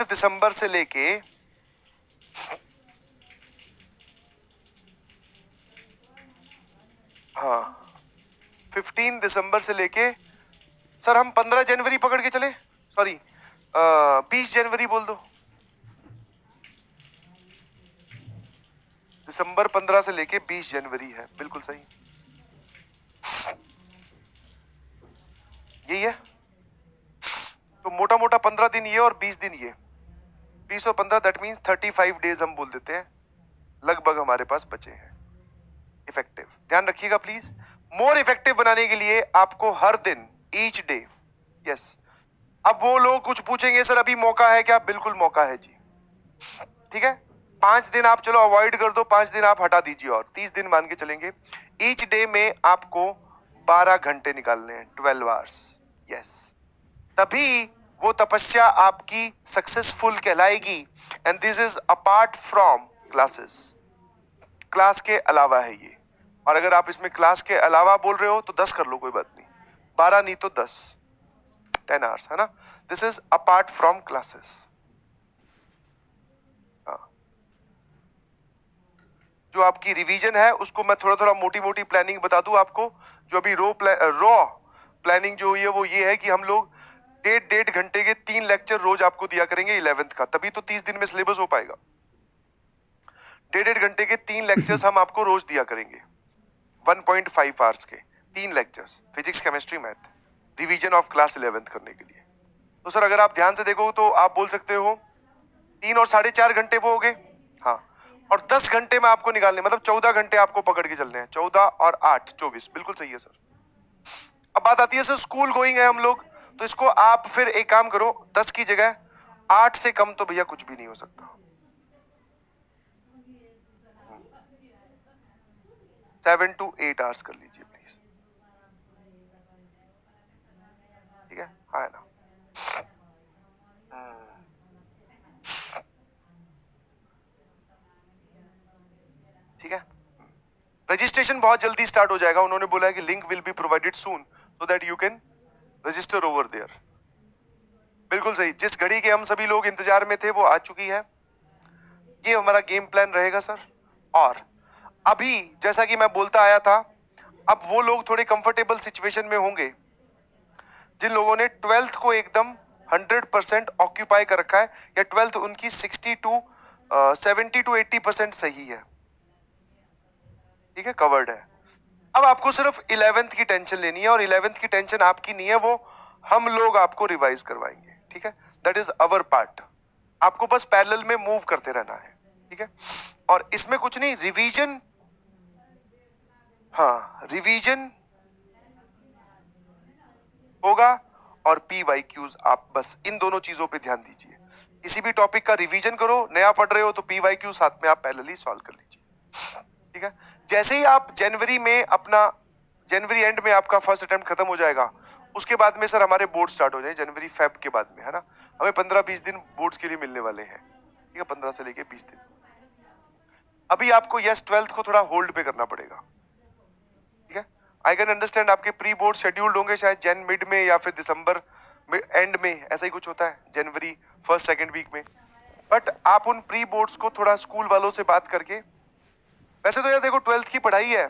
दिसंबर से लेके 15 दिसंबर से लेके सर हम 15 जनवरी पकड़ के चले, सॉरी 20 जनवरी बोल दो। दिसंबर 15 से लेके 20 जनवरी है, बिल्कुल सही, यही है। तो मोटा मोटा 15 दिन ये और 20 दिन ये, 20 और 15 दैट मीन्स 35 डेज हम बोल देते हैं लगभग हमारे पास बचे हैं इफेक्टिव। ध्यान रखिएगा प्लीज, मोर इफेक्टिव बनाने के लिए आपको हर दिन, ईच डे, यस। अब वो लोग कुछ पूछेंगे सर अभी मौका है क्या? बिल्कुल मौका है जी, ठीक है। 5 दिन आप चलो अवॉइड कर दो, 5 दिन आप हटा दीजिए और 30 दिन मान के चलेंगे। ईच डे में आपको 12 घंटे निकालने हैं, 12 आवर्स, यस। तभी वो तपस्या आपकी सक्सेसफुल कहलाएगी। And this is apart from classes, class के अलावा है ये। और अगर आप इसमें क्लास के अलावा बोल रहे हो तो 10 कर लो, कोई बात नहीं, 12 नहीं तो 10, 10 आवर्स है ना। This is apart from classes. जो आपकी रिवीजन है उसको मैं थोड़ा थोड़ा मोटी मोटी प्लानिंग बता दूं आपको। जो अभी रॉ प्लानिंग जो हुई है वो ये है कि हम लोग 1.5 घंटे के 3 लेक्चर रोज आपको दिया करेंगे 11th का, तभी तो 30 दिन में सिलेबस हो पाएगा। 1.5 घंटे के 3 लेक्चर्स हम आपको रोज दिया करेंगे, 1.5 आवर्स के 3 lectures, physics chemistry math, revision of class 11th करने के लिए। तो सर अगर आप ध्यान से देखो तो आप बोल सकते हो 3 और 4.5 घंटे वो हो गए, हाँ। और 10 घंटे में आपको निकालने, मतलब 14 घंटे आपको पकड़ के चलने हैं, 14 और 8 24, बिल्कुल सही है सर। अब बात आती है सर स्कूल गोइंग है हम लोग, तो इसको आप फिर एक काम करो, 10 की जगह 8 से कम तो भैया कुछ भी नहीं हो सकता। 7 to 8 आवर्स कर लीजिए प्लीज, ठीक है, हाँ है ना। ठीक है, रजिस्ट्रेशन बहुत जल्दी स्टार्ट हो जाएगा, उन्होंने बोला है कि link will be provided soon so that you can register over there. बिल्कुल सही, जिस घड़ी के हम सभी लोग इंतजार में थे वो आ चुकी है। ये हमारा गेम प्लान रहेगा सर। और अभी जैसा कि मैं बोलता आया था, अब वो लोग थोड़े कंफर्टेबल सिचुएशन में होंगे जिन लोगों ने 12th को एकदम 100% ऑक्यूपाई कर रखा है, या 12th उनकी 70 to 80% सही है, ठीक है, कवर्ड है। अब आपको सिर्फ 11th की टेंशन लेनी है, और 11th की टेंशन आपकी नहीं है, वो हम लोग आपको रिवाइज करवाएंगे, ठीक है, दैट इज अवर पार्ट। आपको बस पैरेलल में मूव करते रहना है, ठीक है। और इसमें कुछ नहीं, रिवीजन, हाँ रिवीजन होगा, और PYQs, आप बस इन दोनों चीजों पे ध्यान दीजिए। किसी भी टॉपिक का रिवीजन करो, नया पढ़ रहे हो तो PYQ साथ में आप पैरेलली सॉल्व कर लीजिए, ठीक है। जैसे ही आप जनवरी में अपना, जनवरी एंड में आपका फर्स्ट अटेम्प्ट खत्म हो जाएगा, उसके बाद में सर हमारे बोर्ड स्टार्ट हो जाए जनवरी फेब के बाद में, है ना। हमें 15-20 दिन बोर्ड्स के लिए मिलने वाले हैं, ठीक है, 15 से लेके 20 दिन। अभी आपको यस 12th को थोड़ा होल्ड पे करना पड़ेगा, ठीक है। आई कैन अंडरस्टैंड आपके प्री बोर्ड शेड्यूल्ड होंगे शायद जन मिड में या फिर दिसंबर एंड में, ऐसा ही कुछ होता है, जनवरी फर्स्ट सेकेंड वीक में। बट आप उन प्री बोर्ड्स को थोड़ा स्कूल वालों से बात करके, वैसे तो यार देखो 12th की पढ़ाई है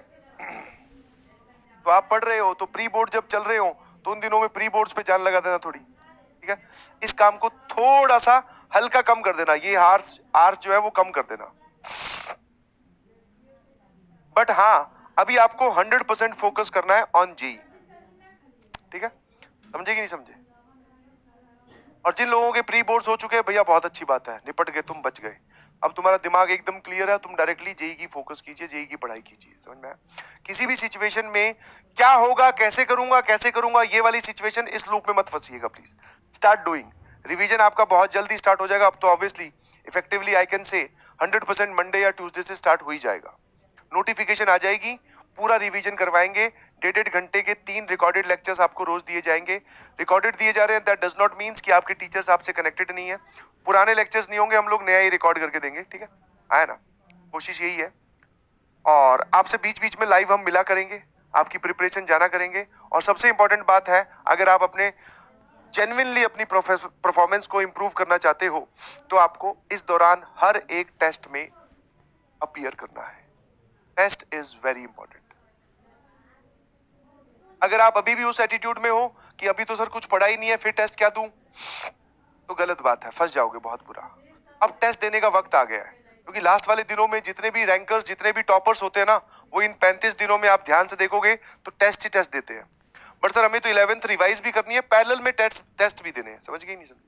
तो आप पढ़ रहे हो, तो प्री बोर्ड जब चल रहे हो तो उन दिनों में प्री बोर्ड्स पे जान लगा देना थोड़ी, ठीक है। इस काम को थोड़ा सा हल्का कम कर देना, ये आर्स जो है वो कम कर देना। बट हाँ अभी आपको 100% फोकस करना है ऑन जी, ठीक है, समझे कि नहीं समझे। और जिन लोगों के प्री बोर्ड्स हो चुके हैं भैया बहुत अच्छी बात है, निपट गए, तुम बच गए। अब तुम्हारा दिमाग एकदम क्लियर है, तुम डायरेक्टली जेई की फोकस कीजिए, जेई की पढ़ाई कीजिए, समझ में आया। किसी भी सिचुएशन में क्या होगा, कैसे करूंगा, ये वाली सिचुएशन, इस लूप में मत फंसिएगा प्लीज। स्टार्ट डूइंग, रिवीजन आपका बहुत जल्दी स्टार्ट हो जाएगा। अब तो obviously effectively I can say 100% Monday या ट्यूसडे से स्टार्ट हो ही जाएगा। नोटिफिकेशन आ जाएगी, पूरा रिवीजन करवाएंगे, 1.5 घंटे के 3 रिकॉर्डेड लेक्चर्स आपको रोज दिए जाएंगे। रिकॉर्डेड दिए जा रहे हैं, दैट डज नॉट मीन्स कि आपके टीचर्स आपसे कनेक्टेड नहीं है। पुराने लेक्चर्स नहीं होंगे, हम लोग नया ही रिकॉर्ड करके देंगे, ठीक है, आया ना, कोशिश यही है। और आपसे बीच बीच में लाइव हम मिला करेंगे, आपकी प्रिपरेशन जाना करेंगे। और सबसे इंपॉर्टेंट बात है, अगर आप अपने जेन्युइनली अपनी परफॉर्मेंस को इंप्रूव करना चाहते हो तो आपको इस दौरान हर एक टेस्ट में अपीयर करना है। Test is very important. अगर आप अभी भी उस एटीट्यूड में हो कि अभी तो सर कुछ पढ़ा ही नहीं है फिर टेस्ट क्या दूं, तो गलत बात है, फंस जाओगे बहुत बुरा। अब टेस्ट देने का वक्त आ गया है, क्योंकि लास्ट वाले दिनों में जितने भी रैंकर्स, जितने भी टॉपर्स होते हैं ना, वो इन 35 दिनों में आप ध्यान से देखोगे तो टेस्ट ही टेस्ट देते हैं। बट सर हमें तो 11th रिवाइज भी करनी है, पैरेलल में टेस्ट भी देने हैं। समझ गए नहीं समझ?